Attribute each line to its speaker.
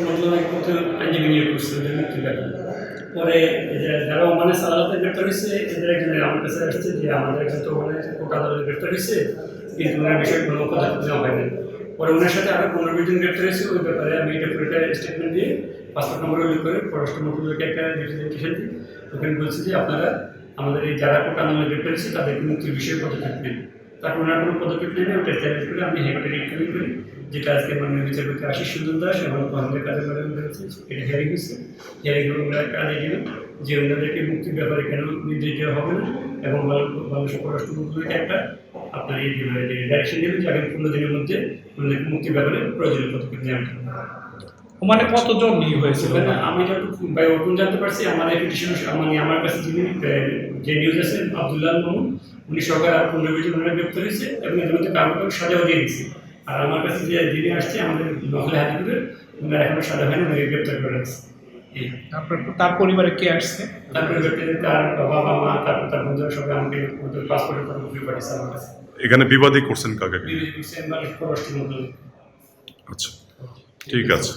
Speaker 1: মন্ত্রণালয় আইনজীবী নিয়োগ করছিল মুক্তির ব্যাপারে। পরে যারা ওমানে সালাতে গ্রেপ্তার হয়েছে এদের একজন আমার কাছে আসছে যে আমাদের একজন তো ওমানে কোর্ট আদালতে গ্রেপ্তার হয়েছে, কিন্তু ওনার বিষয়ে কোনো পদক্ষেপ নেওয়া হয়নি। পরে ওনার সাথে আরও 15-20 জন গ্রেপ্তার হয়েছে। ওই ব্যাপারে আমি এটা পুরোটা স্টেটমেন্ট দিয়ে পাসপোর্ট নম্বর উল্লেখ করে পররাষ্ট্র মন্ত্রণালয়কে একটা রিপ্রেজেন্টেশন দিই। ওখানে বলছি যে আপনারা আমাদের এই যারা কোর্ট আদালতে গ্রেপ্তার হয়েছে তাদেরকে মুক্তির বিষয়ে পদক্ষেপ নেন। তারপর ওনার কোনো পদক্ষেপ নেবে ওটা চ্যালেঞ্জ করে আমি হাইকোর্টে রিট করি, যেটা আজকে মাননীয় বিচারপতি আশিস সুন্দর দাস এবং আমাদের কাজে ম্যাডাম রয়েছে। এটা হিয়ারিং হচ্ছে। হিয়ারিং ওনারা কাজে দিলেন যে ওনাদেরকে মুক্তির ব্যাপারে কেন নির্দেশ দেওয়া হবে না, এবং বাংলাদেশের পররাষ্ট্র মন্ত্রণালয়কে একটা আপনার এই ডাইরেকশন দেবেন যে আগামী 15 দিনের মধ্যে ওনাদেরকে মুক্তির ব্যাপারে প্রয়োজনীয় পদক্ষেপ নেওয়া হবে।
Speaker 2: ওমানে কতজন নিয়োগ হয়েছিল?
Speaker 1: আমি যতটুকু ওরকম জানতে পারছি, আমার পিটিশন মানে আমার কাছে যিনি যে নিউজ আছে আব্দুল্লাহ মামুন, উনি সরকার আর 15-20 জন ওনারা গ্রেপ্তার হয়েছে এবং এদের মধ্যে কারো সাজাও দিয়ে দিচ্ছে। আর আমার কাছে যে যিনি আসছে আমাদের নকলে হাজিপুরে, ওনারা এখনো সাজা হয়নি, ওনাকে গ্রেপ্তার করে রাখছে।
Speaker 2: তার পরিবারে কে আসছে?
Speaker 1: তার পরিবর্তে তার বাবা মা, তারপর তার বন্ধুরা সবাই আমাকে পাসপোর্টের ফটোকপি পাঠিয়েছে আমার কাছে।
Speaker 3: এখানে বিবাদী করছেন কাকে?
Speaker 1: পররাষ্ট্র মন্ত্রণালয়।
Speaker 3: আচ্ছা, ঠিক আছে।